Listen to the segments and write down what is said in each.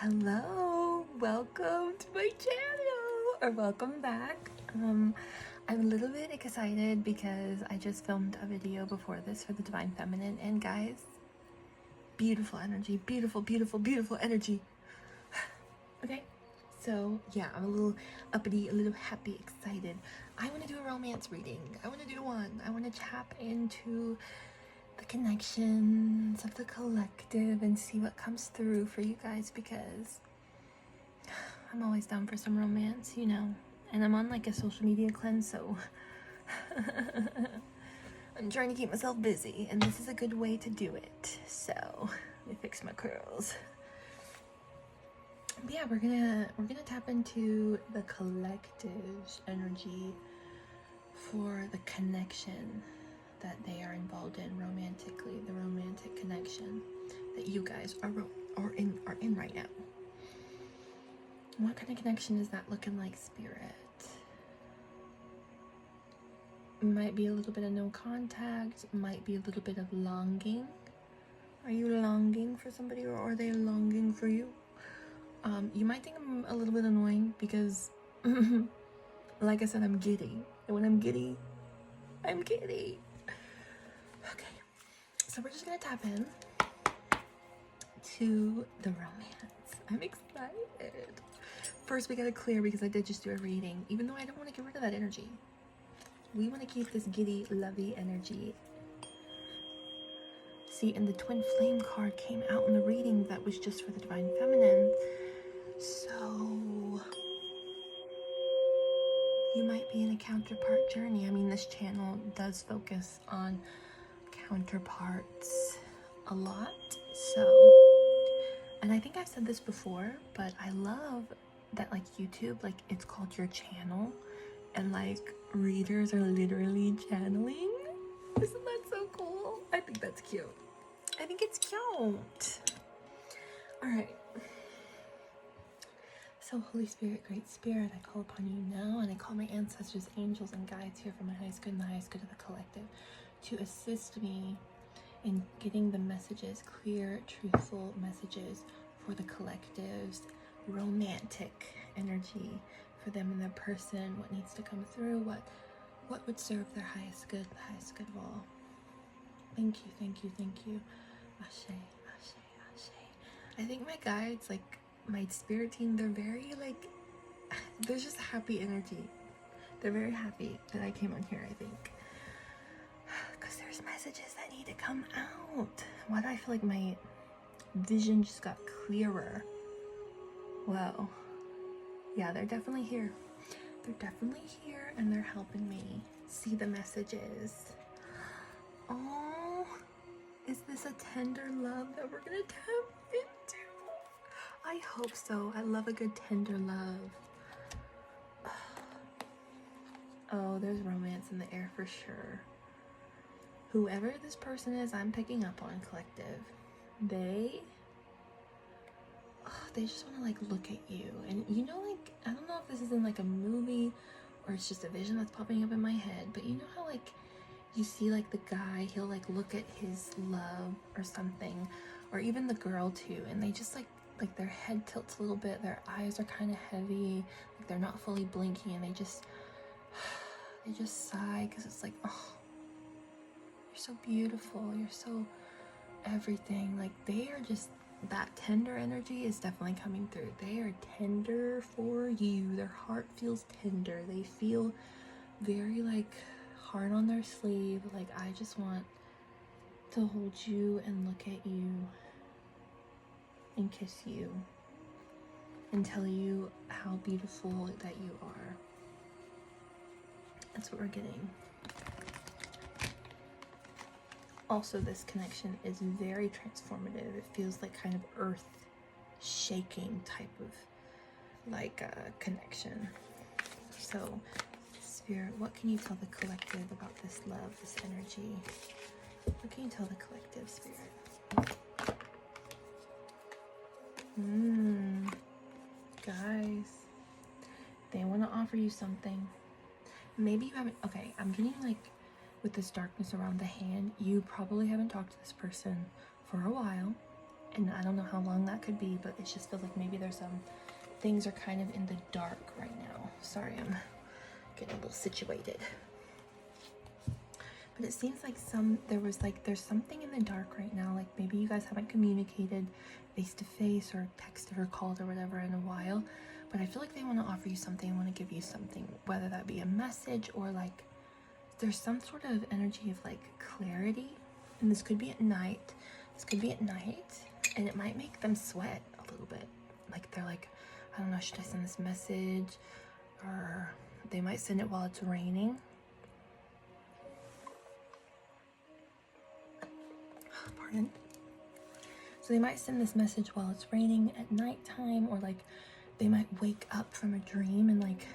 Hello, welcome to my channel, or welcome back. I'm a little bit excited because I just filmed a video before this for the Divine Feminine, and guys, beautiful energy, beautiful, beautiful, beautiful energy. Okay, so yeah, I'm a little uppity, a little happy, excited. I want to do a romance reading. I want to do one. I want to tap into the connections of the collective and see what comes through for you guys, because I'm always down for some romance, you know, and I'm on like a social media cleanse, so I'm trying to keep myself busy, and this is a good way to do it. So let me fix my curls. But yeah, we're gonna tap into the collective's energy for the connection that they are involved in romantically, the romantic connection that you guys are in right now. What kind of connection is that looking like, Spirit? Might be a little bit of no contact, might be a little bit of longing. Are you longing for somebody, or are they longing for you? You might think I'm a little bit annoying because like I said, I'm giddy, and when I'm giddy, I'm giddy. Okay, so we're just gonna tap in to the romance. I'm excited. First, we gotta clear, because I did just do a reading, even though I don't want to get rid of that energy. We want to keep this giddy, lovey energy. See, and the twin flame card came out in the reading that was just for the Divine Feminine. So you might be in a counterpart journey. I mean, this channel does focus on counterparts a lot. So, and I think I've said this before, but I love that, like, YouTube, like, it's called your channel, and like readers are literally channeling. Isn't that so cool? I think that's cute. I think it's cute. All right. So Holy Spirit, Great Spirit, I call upon you now, and I call my ancestors, angels, and guides here for my highest good and the highest good of the collective to assist me in getting the messages, clear, truthful messages for the collective's romantic energy, for them and their person, what needs to come through, what would serve their highest good, the highest good of all. Thank you, thank you, thank you. Ashe, ashe, ashe. I think my guides, like my spirit team, they're very like, there's just happy energy. They're very happy that I came on here, I think. Because there's messages that need to come out. Why do I feel like my vision just got clearer? Well, yeah, they're definitely here. They're definitely here, and they're helping me see the messages. Oh, is this a tender love that we're gonna tap into? I hope so. I love a good tender love. Oh, there's romance in the air for sure. Whoever this person is I'm picking up on, collective, they just want to like look at you, and you know, like, I don't know if this is in like a movie or it's just a vision that's popping up in my head, but you know how like you see like the guy, he'll like look at his love or something, or even the girl too, and they just like their head tilts a little bit, their eyes are kind of heavy, like they're not fully blinking, and they just sigh, because it's like, oh, you're so beautiful, you're so everything. Like, they are just, that tender energy is definitely coming through. They are tender for you. Their heart feels tender. They feel very like heart on their sleeve. Like, I just want to hold you and look at you and kiss you and tell you how beautiful that you are. That's what we're getting. Also, this connection is very transformative. It feels like kind of earth shaking type of like connection. So, Spirit, what can you tell the collective about this love, this energy? What can you tell the collective, Spirit? Guys, they want to offer you something. Maybe you haven't, okay, I'm getting like, with this darkness around the hand, you probably haven't talked to this person for a while, and I don't know how long that could be, but it just feels like maybe there's some things are kind of in the dark right now. Sorry, I'm getting a little situated. But it seems like there's something in the dark right now. Like maybe you guys haven't communicated face to face or texted or called or whatever in a while. But I feel like they want to offer you something, want to give you something, whether that be a message or like there's some sort of energy of like clarity. And this could be at night. This could be at night, and it might make them sweat a little bit. Like they're like, I don't know, should I send this message? Or they might send it while it's raining. Pardon. So they might send this message while it's raining at nighttime, or like they might wake up from a dream and like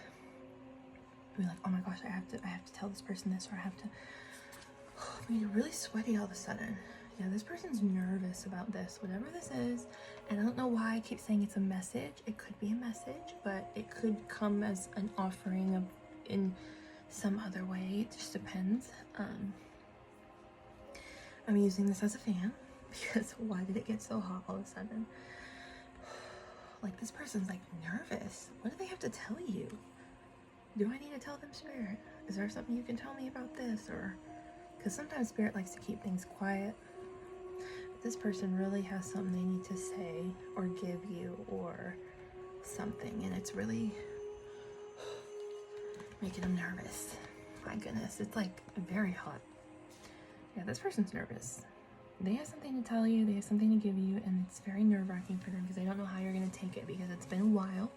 be like, oh my gosh, I have to tell this person this, or I have to. I mean, you're really sweaty all of a sudden. Yeah, this person's nervous about this, whatever this is. And I don't know why I keep saying it's a message. It could be a message, but it could come as an offering of in some other way. It just depends. I'm using this as a fan because why did it get so hot all of a sudden? Like this person's like nervous. What do they have to tell you? Do I need to tell them, Spirit? Is there something you can tell me about this? Or because sometimes Spirit likes to keep things quiet. But this person really has something they need to say or give you or something, and it's really making them nervous. My goodness, it's like very hot. Yeah, this person's nervous. They have something to tell you, they have something to give you, and it's very nerve-wracking for them because they don't know how you're going to take it because it's been a while.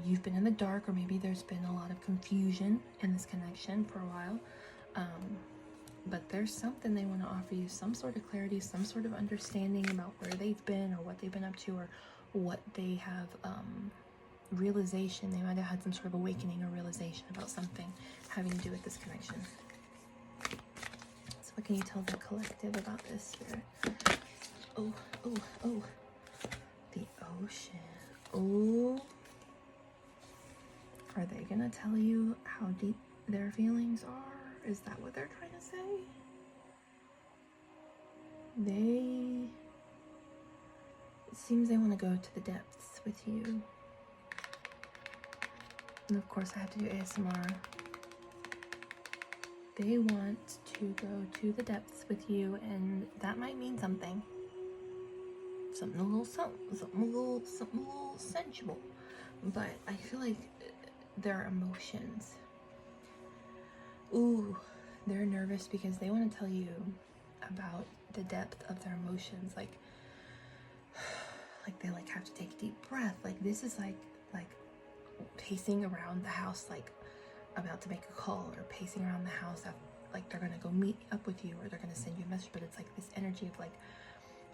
You've been in the dark, or maybe there's been a lot of confusion in this connection for a while. But there's something they want to offer you, some sort of clarity, some sort of understanding about where they've been or what they've been up to or what they have, realization. They might have had some sort of awakening or realization about something having to do with this connection. So what can you tell the collective about this, Spirit? Oh, the ocean. Oh. Are they gonna tell you how deep their feelings are? Is that what they're trying to say? It seems they want to go to the depths with you. And of course I have to do ASMR. They want to go to the depths with you, and that might mean something. Something a little sensual. But I feel like their emotions. Ooh, they're nervous because they want to tell you about the depth of their emotions. Like they like have to take a deep breath. Like this is like pacing around the house, like about to make a call, or pacing around the house like they're gonna go meet up with you, or they're gonna send you a message. But it's like this energy of like,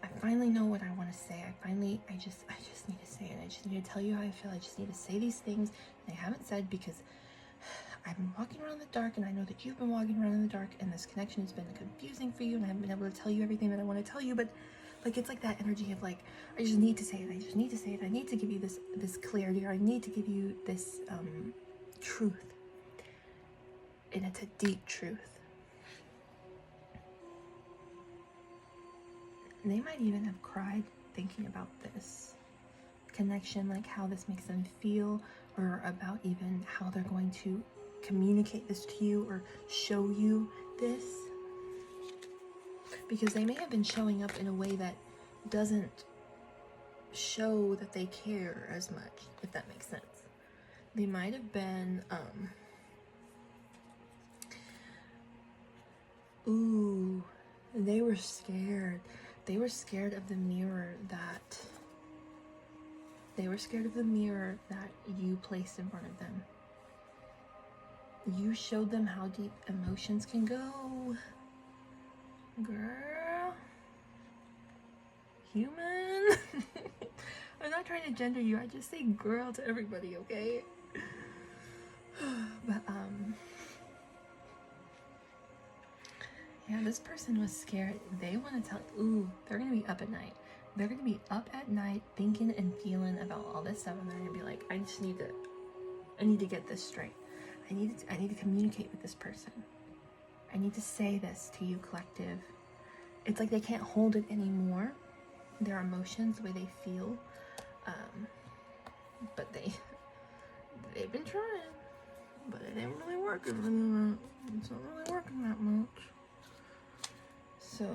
I finally know what I want to say. I just need to say it. I just need to tell you how I feel. I just need to say these things that I haven't said because I've been walking around in the dark, and I know that you've been walking around in the dark, and this connection has been confusing for you, and I haven't been able to tell you everything that I want to tell you. But like it's like that energy of like, I just need to say it. I just need to say it. I need to give you this clarity, or I need to give you this truth, and it's a deep truth. They might even have cried thinking about this connection, like how this makes them feel, or about even how they're going to communicate this to you or show you this. Because they may have been showing up in a way that doesn't show that they care as much, if that makes sense. They might have been, they were scared. They were scared of the mirror that you placed in front of them. You showed them how deep emotions can go. Girl. Human. I'm not trying to gender you. I just say girl to everybody, okay? But, yeah, this person was scared. They want to tell, they're going to be up at night. They're going to be up at night thinking and feeling about all this stuff, and they're going to be like, I need to get this straight. I need to communicate with this person. I need to say this to you, collective. It's like they can't hold it anymore. their emotions, the way they feel. But they've been trying, but it ain't really working. It's not really working that much. So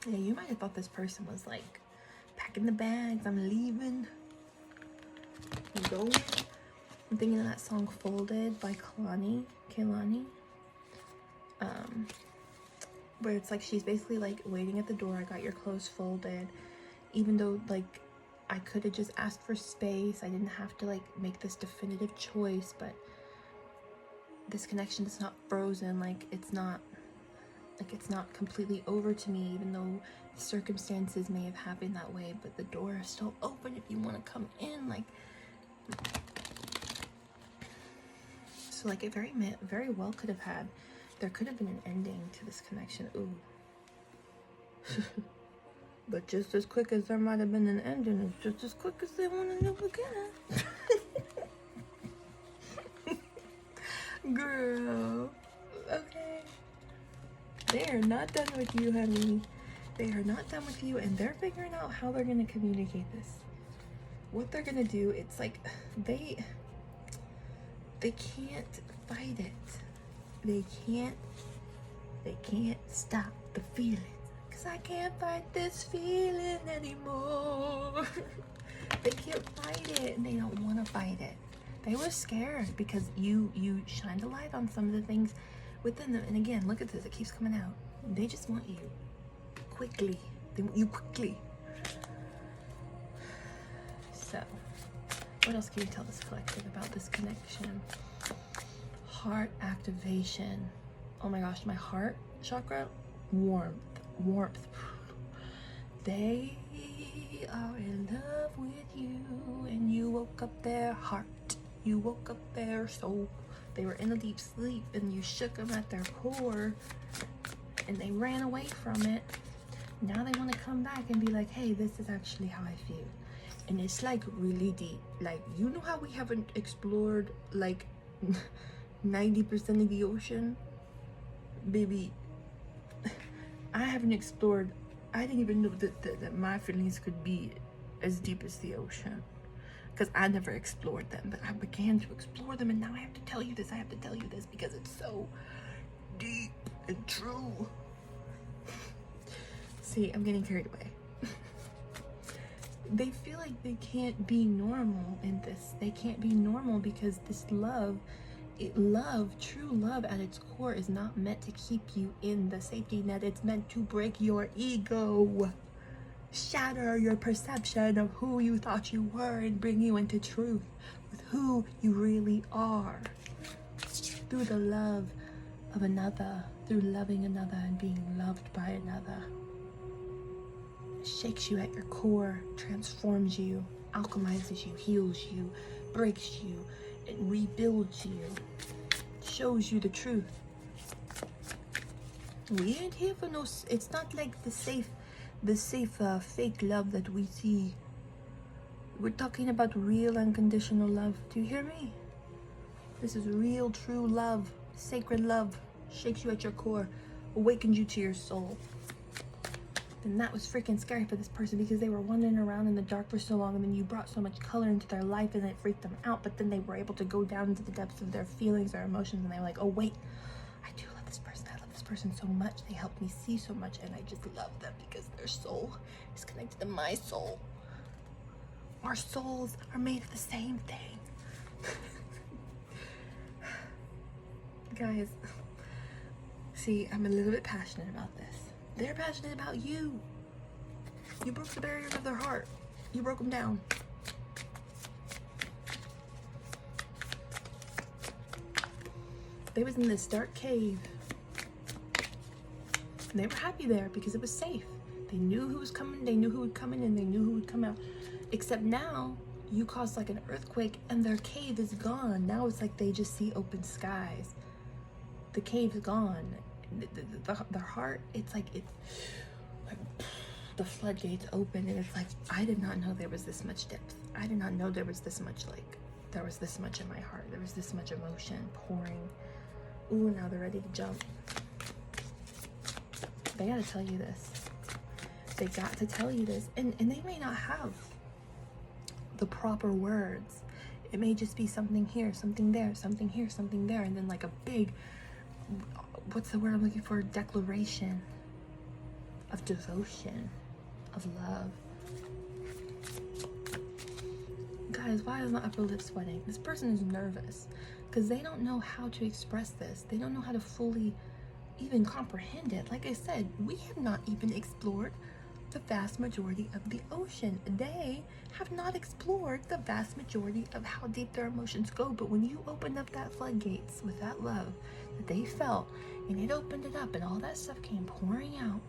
yeah, you might have thought this person was like packing the bags, I'm leaving, I'm going. I'm thinking of that song Folded by Kehlani. Where it's like she's basically like waiting at the door, I got your clothes folded, even though like I could have just asked for space, I didn't have to like make this definitive choice, but this connection is not frozen, like it's not completely over to me, even though the circumstances may have happened that way, but the door is still open if you want to come in. Like, so like it very well could have had, there could have been an ending to this connection. Ooh. But just as quick as there might have been an ending, it's just as quick as they want a new beginning. Girl. Okay. They are not done with you, honey. They are not done with you, and they're figuring out how they're going to communicate this. What they're going to do, it's like they can't fight it. They can't stop the feeling. Cause I can't fight this feeling anymore. They can't fight it, and they don't want to fight it. They were scared because you shined a light on some of the things within them. And again, look at this, it keeps coming out. They just want you quickly. They want you quickly. So, what else can you tell this collective about this connection? Heart activation. Oh my gosh, my heart chakra, warmth. They are in love with you, and you woke up their heart. You woke up their soul. They were in a deep sleep, and you shook them at their core, and they ran away from it. Now they want to come back and be like, hey, this is actually how I feel. And it's like really deep. Like, you know how we haven't explored like 90% of the ocean? Baby, I haven't explored, I didn't even know that my feelings could be as deep as the ocean. Because I never explored them, but I began to explore them, and now I have to tell you this. I have to tell you this because it's so deep and true. See, I'm getting carried away. They feel like they can't be normal in this. They can't be normal because this love, true love at its core is not meant to keep you in the safety net. It's meant to break your ego, shatter your perception of who you thought you were, and bring you into truth with who you really are. Through the love of another, through loving another and being loved by another. It shakes you at your core, transforms you, alchemizes you, heals you, breaks you, it rebuilds you, shows you the truth. We ain't here for no, it's not like the safe fake love that we see. We're talking about real unconditional love. Do you hear me? This is real, true love, sacred love, shakes you at your core, awakens you to your soul. And that was freaking scary for this person because they were wandering around in the dark for so long, and then you brought so much color into their life and it freaked them out, but then they were able to go down into the depths of their feelings, their emotions, and they were like, oh wait, I do love this person. I love this person so much. They helped me see so much, and I just love them because their soul is connected to my soul. Our souls are made of the same thing. Guys, see, I'm a little bit passionate about this. They're passionate about you. You broke the barriers of their heart. You broke them down. They was in this dark cave. And they were happy there because it was safe. They knew who was coming, they knew who would come in, and they knew who would come out. Except now, you caused like an earthquake and their cave is gone. Now it's like they just see open skies. The cave is gone. The heart, it's like the floodgates open, and it's like, I did not know there was this much depth. I did not know there was this much, like, there was this much in my heart. There was this much emotion pouring. Ooh, now they're ready to jump. They gotta tell you this. They got to tell you this. And they may not have the proper words. It may just be something here, something there, something here, something there, and then like a big, what's the word I'm looking for? Declaration of devotion, of love. Guys, why is my upper lip sweating? This person is nervous because they don't know how to express this. They don't know how to fully even comprehend it. Like I said, we have not even explored the vast majority of the ocean. They have not explored the vast majority of how deep their emotions go. But when you opened up that floodgates with that love that they felt, and it opened it up and all that stuff came pouring out,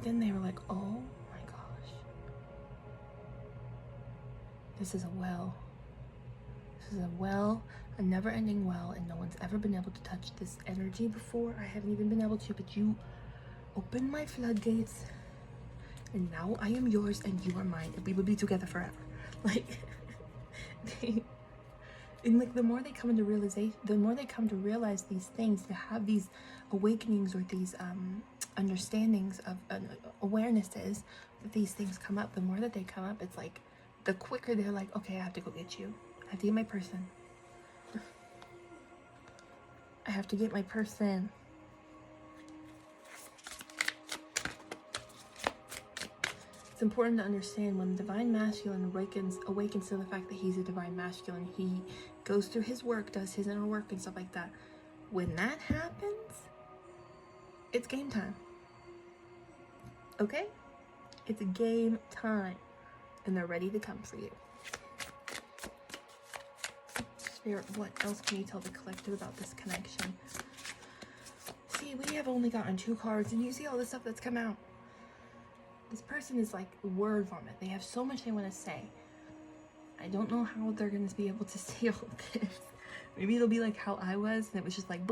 then they were like, oh my gosh, this is a well. This is a well, a never-ending well, and no one's ever been able to touch this energy before. I haven't even been able to, but you opened my floodgates, and now I am yours and you are mine, and we will be together forever. Like, and like the more they come into realization, the more they come to realize these things, to have these awakenings or these understandings of awarenesses that these things come up, the more that they come up, it's like the quicker they're like, okay, I have to go get you. I have to get my person. I have to get my person. It's important to understand when the divine masculine awakens to the fact that he's a divine masculine, he goes through his work, does his inner work and stuff like that. When that happens, it's game time. Okay? It's game time. And they're ready to come for you. Spirit, what else can you tell the collective about this connection? See, we have only gotten 2 cards, and you see all the stuff that's come out. This person is like word vomit. They have so much they want to say. I don't know how they're going to be able to say all this. Maybe it'll be like how I was, and it was just like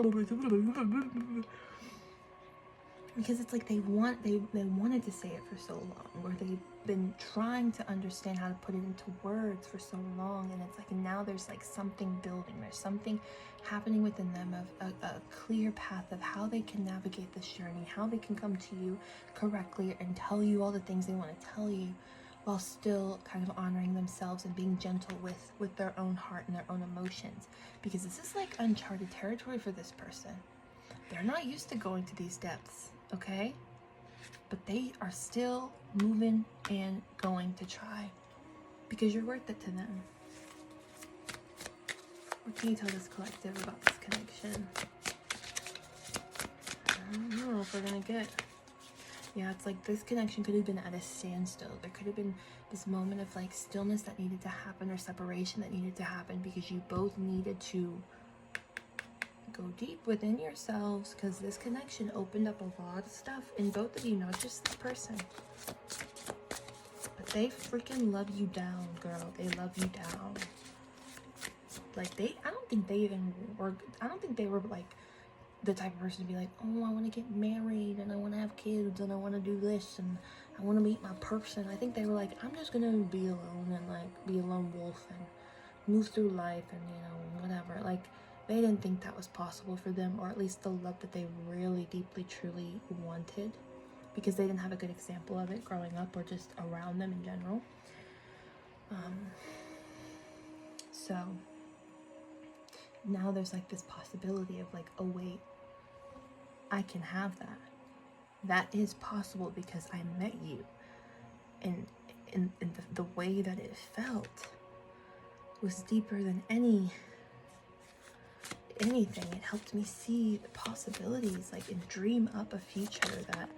because it's like they wanted to say it for so long, or they've been trying to understand how to put it into words for so long, and it's like now there's like something building, there's something happening within them of a clear path of how they can navigate this journey, how they can come to you correctly and tell you all the things they want to tell you, while still kind of honoring themselves and being gentle with their own heart and their own emotions, because this is like uncharted territory for this person. They're not used to going to these depths, okay? But they are still moving and going to try, because you're worth it to them. What can you tell this collective about this connection? I don't know if we're gonna get... Yeah, it's like this connection could have been at a standstill. There could have been this moment of like stillness that needed to happen, or separation that needed to happen, because you both needed to go deep within yourselves, because this connection opened up a lot of stuff in both of you, not just this person. But they freaking love you down, girl. They love you down. Like I don't think they were like the type of person to be like, oh, I want to get married and I want to have kids and I want to do this and I want to meet my person. I think they were like, I'm just gonna be alone and like be a lone wolf and move through life and, you know, whatever. Like, they didn't think that was possible for them, or at least the love that they really deeply truly wanted, because they didn't have a good example of it growing up or just around them in general. So now there's like this possibility of like, oh wait, I can have that. That is possible because I met you. And the way that it felt was deeper than anything. It helped me see the possibilities, like, and dream up a future that,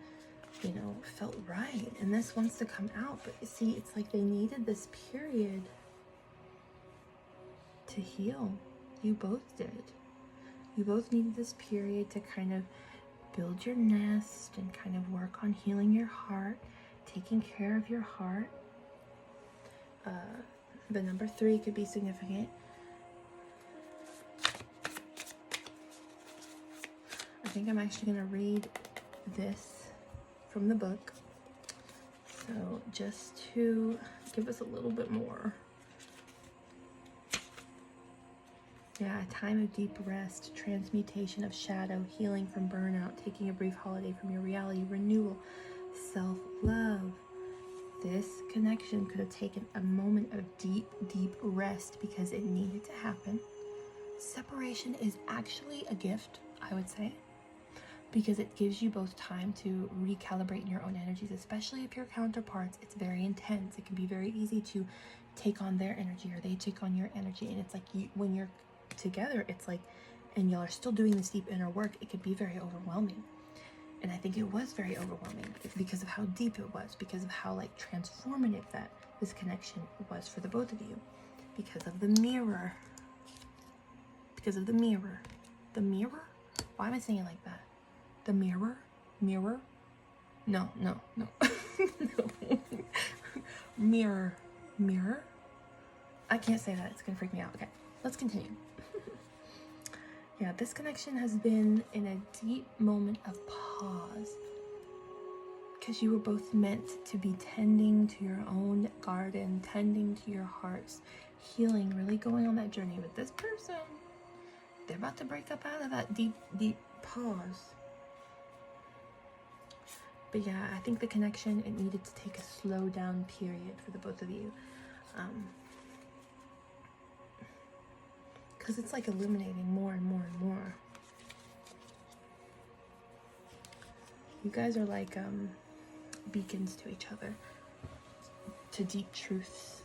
you know, felt right. And this wants to come out, but you see, it's like they needed this period to heal. You both did. You both needed this period to kind of build your nest and kind of work on healing your heart, taking care of your heart. The number 3 could be significant. I think I'm actually going to read this from the book. So just to give us a little bit more. Yeah, a time of deep rest, transmutation of shadow, healing from burnout, taking a brief holiday from your reality, renewal, self-love. This connection could have taken a moment of deep, deep rest because it needed to happen. Separation is actually a gift, I would say, because it gives you both time to recalibrate in your own energies, especially if you're counterparts. It's very intense. It can be very easy to take on their energy or they take on your energy. And it's like when you're together, it's like, and y'all are still doing this deep inner work, it can be very overwhelming. And I think it was very overwhelming because of how deep it was, because of how like transformative that this connection was for the both of you, because of the mirror. Because of the mirror. The mirror? Why am I saying it like that? The mirror? Mirror? No. No. Mirror. Mirror? I can't say that. It's gonna freak me out. Okay, let's continue. Yeah, this connection has been in a deep moment of pause because you were both meant to be tending to your own garden, tending to your hearts, healing, really going on that journey with this person. They're about to break up out of that deep, deep pause. But yeah, I think the connection, it needed to take a slow down period for the both of you. Because it's like illuminating more and more and more. You guys are like beacons to each other, to deep truths.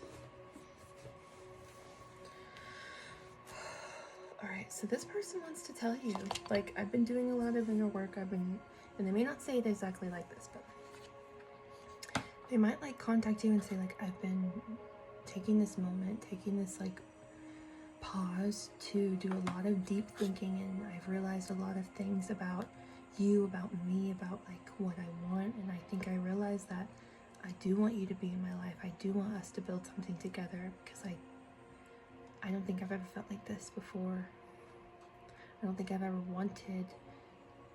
Alright, so this person wants to tell you, like, I've been doing a lot of inner work, and they may not say it exactly like this, but they might like contact you and say like, I've been taking this moment, taking this like pause to do a lot of deep thinking, and I've realized a lot of things about you, about me, about like what I want, and I think I realized that I do want you to be in my life. I do want us to build something together because I don't think I've ever felt like this before. I don't think I've ever wanted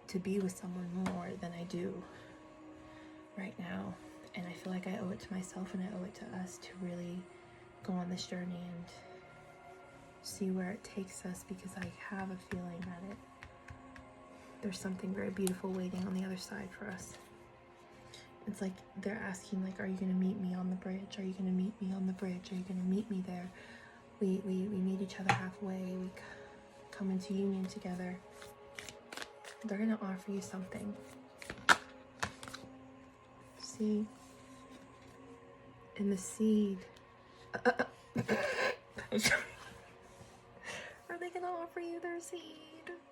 to be with someone more than I do right now, and I feel like I owe it to myself and I owe it to us to really go on this journey and see where it takes us, because I have a feeling that there's something very beautiful waiting on the other side for us. It's like they're asking like, are you going to meet me on the bridge? Are you going to meet me on the bridge? Are you going to meet me there? We meet each other halfway. We come into union together. They're going to offer you something. See? And the seed. Are they gonna offer you their seed?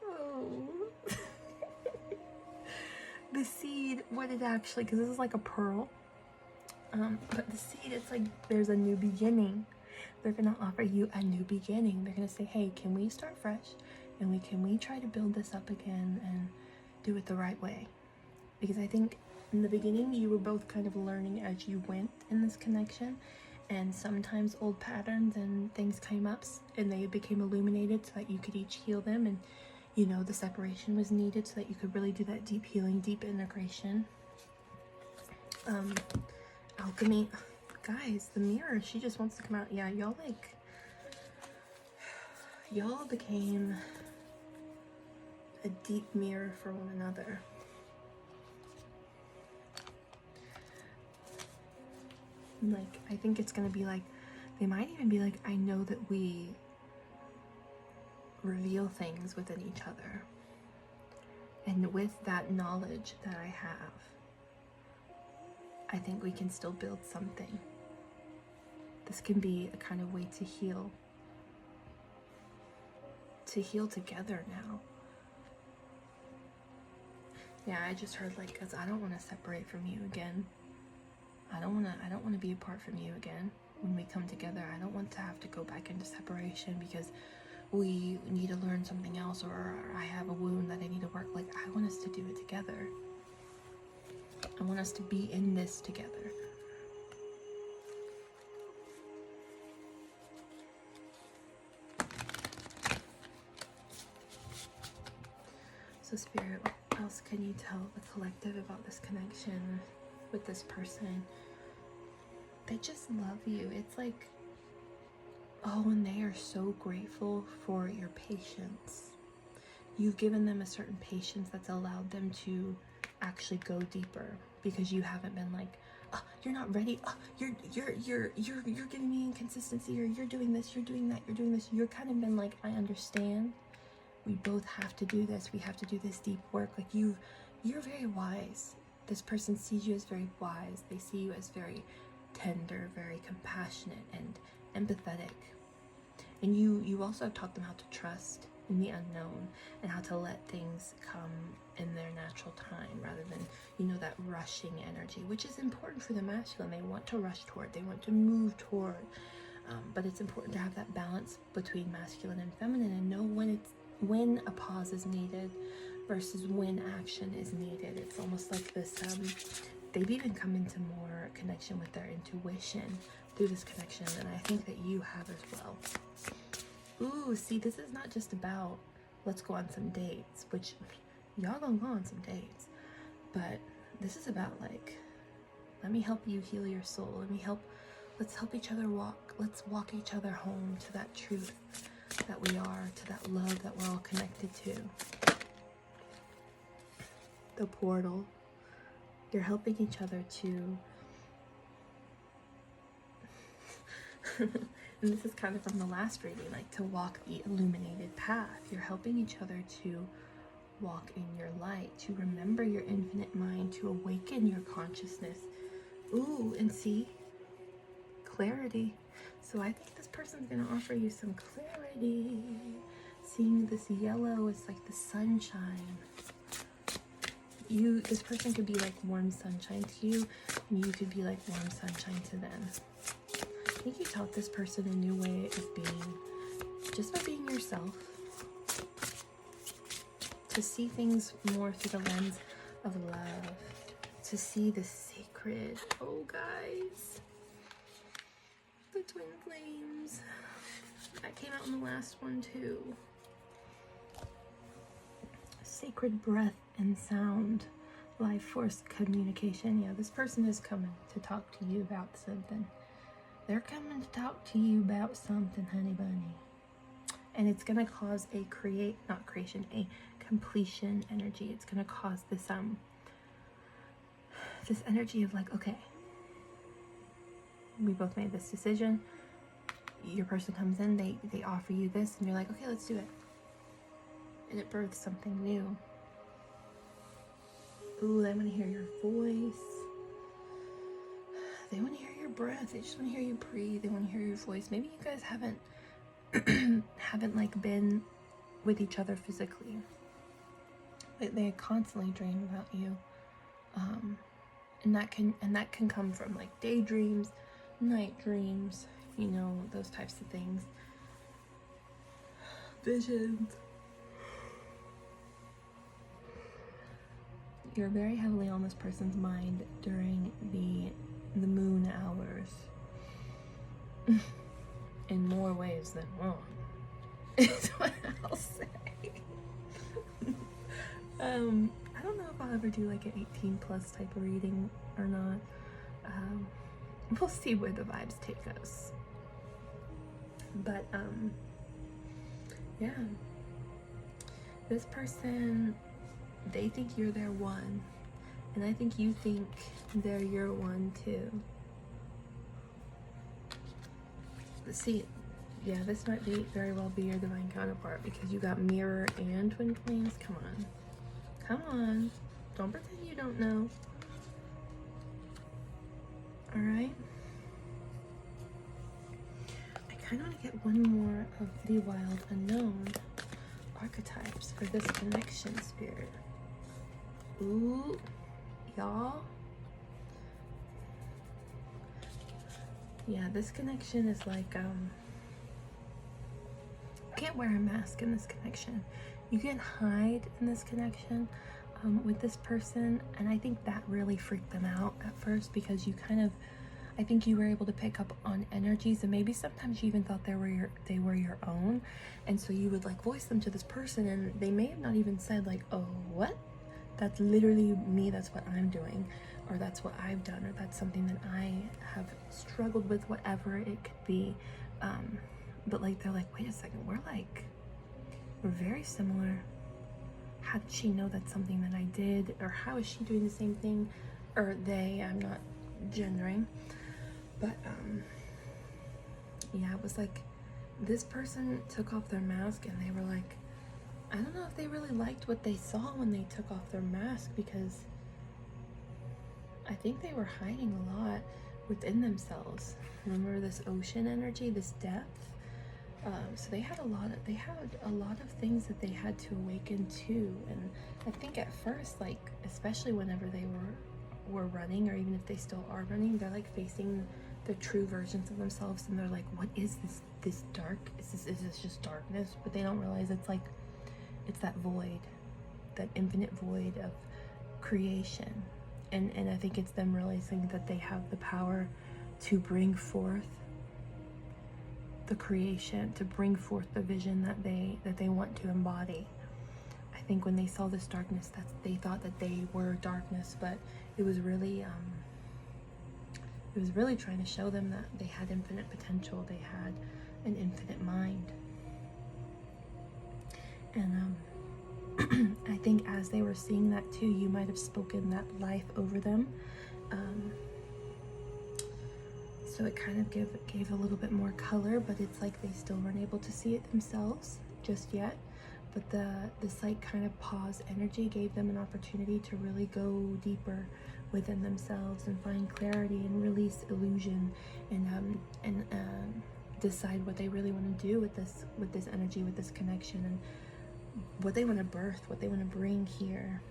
Oh. The seed, what it actually, because this is like a pearl. But the seed, it's like there's a new beginning. They're gonna offer you a new beginning. They're gonna say, hey, can we start fresh? And can we try to build this up again and do it the right way? Because I think in the beginning you were both kind of learning as you went in this connection. And sometimes old patterns and things came up and they became illuminated so that you could each heal them, and you know, the separation was needed so that you could really do that deep healing, deep integration. Alchemy. Guys, the mirror, she just wants to come out. Yeah, y'all became a deep mirror for one another. Like, I think it's gonna be like, they might even be like, I know that we reveal things within each other, and with that knowledge that I have, I think we can still build something. This can be a kind of way to heal together now. Yeah, I just heard like, because I don't want to separate from you again. I don't want to be apart from you again. When we come together, I don't want to have to go back into separation because we need to learn something else, or I have a wound that I need to work. Like, I want us to do it together. I want us to be in this together. So Spirit, what else can you tell the collective about this connection with this person? They just love you. It's like, oh, and they are so grateful for your patience. You've given them a certain patience that's allowed them to actually go deeper. because you haven't been like, oh, you're not ready, oh, you're giving me inconsistency, or you're doing this, you're doing that, you're doing this. You're kind of been like, I understand, we both have to do this, we have to do this deep work. Like you're very wise. This person sees you as very wise. They see you as very tender, very compassionate and empathetic. And you also have taught them how to trust in the unknown and how to let things come in their natural time rather than, you know, that rushing energy, which is important for the masculine. They want to rush toward, they want to move toward, but it's important to have that balance between masculine and feminine and know when a pause is needed versus when action is needed. It's almost like this, they've even come into more connection with their intuition through this connection, and I think that you have as well. Ooh, see, this is not just about let's go on some dates, which y'all gonna go on some dates, but this is about like, let me help you heal your soul. Let's help each other walk. Let's walk each other home to that truth that we are, to that love that we're all connected to. The portal. You're helping each other to and this is kind of from the last reading, like to walk the illuminated path. You're helping each other to walk in your light, to remember your infinite mind, to awaken your consciousness. Ooh, and see, clarity. So I think this person's gonna offer you some clarity. Seeing this yellow is like the sunshine. This person could be like warm sunshine to you, and you could be like warm sunshine to them. I think you taught this person a new way of being, just by being yourself, to see things more through the lens of love, to see the sacred. Oh, guys, the twin flames. That came out in the last one too. Sacred breath and sound, life force communication. Yeah, this person is coming to talk to you about something. They're coming to talk to you about something, honey bunny. And it's gonna cause a a completion energy. It's gonna cause this this energy of like, okay, we both made this decision. Your person comes in, they offer you this, and you're like, okay, let's do it. And it births something new. Ooh, they want to hear your voice. They want to hear your breath. They just want to hear you breathe. They want to hear your voice. Maybe you guys haven't like been with each other physically. They constantly dream about you, and that can come from like daydreams, night dreams, you know, those types of things, visions. You're very heavily on this person's mind during the moon hours, in more ways than one, is what I'll say. I don't know if I'll ever do like an 18 plus type of reading or not. We'll see where the vibes take us. But yeah, this person, they think you're their one, and I think you think they're your one too. Let's see, yeah, this might be very well be your divine counterpart, because you got mirror and twin flames. Come on, don't pretend you don't know. All right, I kind of want to get one more of the wild unknown archetypes for this connection, spirit. Ooh, y'all. Yeah, this connection is like, you can't wear a mask in this connection. You can hide in this connection with this person, and I think that really freaked them out at first, because you kind of, I think you were able to pick up on energies, and maybe sometimes you even thought they were your own, and so you would like voice them to this person, and they may have not even said like, oh, what? That's literally me, that's what I'm doing, or that's what I've done, or that's something that I have struggled with, whatever it could be. But like, they're like, wait a second, we're very similar. How did she know that's something that I did? Or how is she doing the same thing? or they, I'm not gendering, but yeah, it was like this person took off their mask and they were like, I don't know if they really liked what they saw when they took off their mask, because I think they were hiding a lot within themselves. Remember this ocean energy, this depth? So they had a lot of things that they had to awaken to. And I think at first, like, especially whenever they were running, or even if they still are running, they're like facing the true versions of themselves, and they're like, what is this dark? Is this just darkness? But they don't realize it's like, it's that void, that infinite void of creation. And I think it's them realizing that they have the power to bring forth the creation, to bring forth the vision that they want to embody. I think when they saw this darkness, they thought that they were darkness, but it was really trying to show them that they had infinite potential, they had an infinite mind. And I think as they were seeing that too, you might have spoken that life over them. So it kind of gave a little bit more color, but it's like they still weren't able to see it themselves just yet. But this like kind of pause energy gave them an opportunity to really go deeper within themselves and find clarity and release illusion, and decide what they really want to do with this energy, with this connection, and what they want to birth, what they want to bring here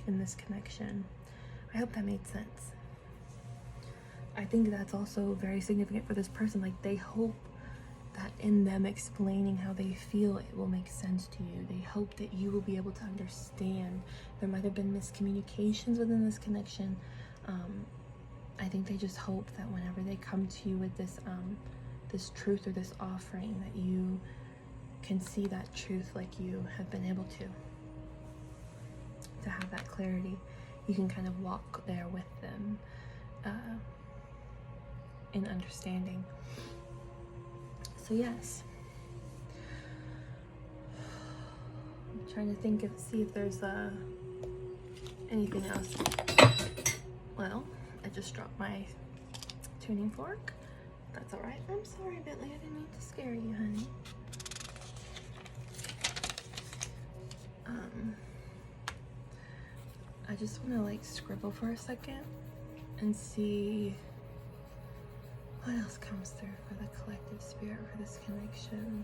in this connection. I hope that made sense. I think that's also very significant for this person. Like, they hope that in them explaining how they feel, it will make sense to you. They hope that you will be able to understand. There might have been miscommunications within this connection. I think they just hope that whenever they come to you with this truth or this offering, that you can see that truth like you have been able to have that clarity. You can kind of walk there with them in understanding. So yes, I'm trying to see if there's anything else. Well, I just dropped my tuning fork. That's all right. I'm sorry, Bentley. I didn't mean to scare you, honey. I just want to like scribble for a second and see what else comes through for the collective spirit for this connection.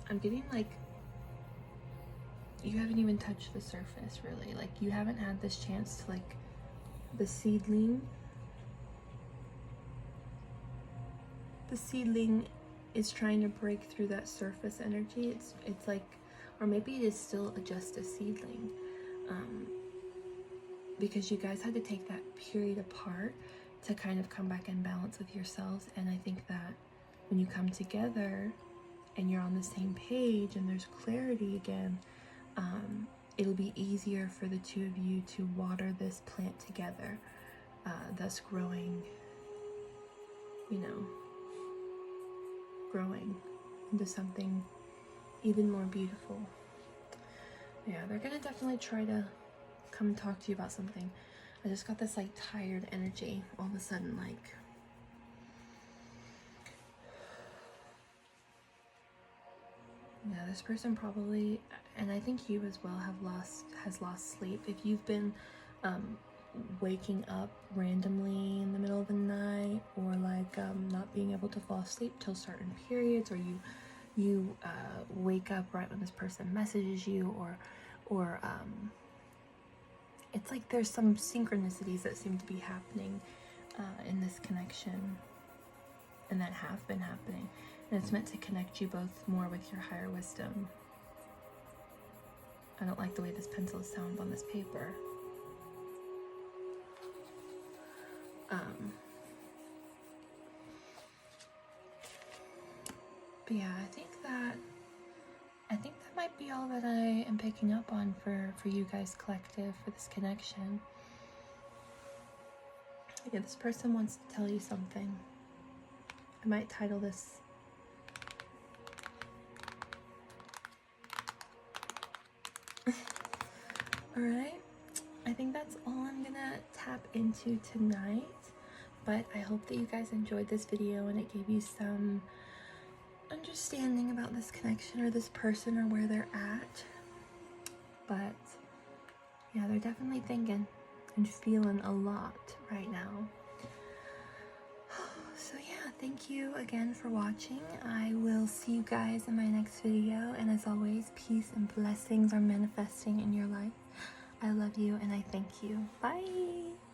I'm getting like you haven't even touched the surface, really. Like, you haven't had this chance to, like, the seedling is trying to break through that surface energy. It's like, or maybe it is still just a seedling, because you guys had to take that period apart to kind of come back in balance with yourselves. And I think that when you come together and you're on the same page and there's clarity again, it'll be easier for the two of you to water this plant together, thus growing, growing into something even more beautiful. Yeah, they're gonna definitely try to come talk to you about something. I just got this like tired energy all of a sudden, like, yeah, this person probably, and I think you as well, has lost sleep. If you've been waking up randomly in the middle of the night, or like not being able to fall asleep till certain periods, or you wake up right when this person messages you, or it's like there's some synchronicities that seem to be happening in this connection, and that have been happening. And it's meant to connect you both more with your higher wisdom. I don't like the way this pencil sounds on this paper. But yeah, I think that might be all that I am picking up on for you guys collective, for this connection. Yeah, this person wants to tell you something. I might title this Alright, I think that's all I'm gonna tap into tonight. But I hope that you guys enjoyed this video and it gave you some understanding about this connection or this person or where they're at. But yeah, they're definitely thinking and feeling a lot right now. So yeah, thank you again for watching. I will see you guys in my next video. And as always, peace and blessings are manifesting in your life. I love you and I thank you. Bye!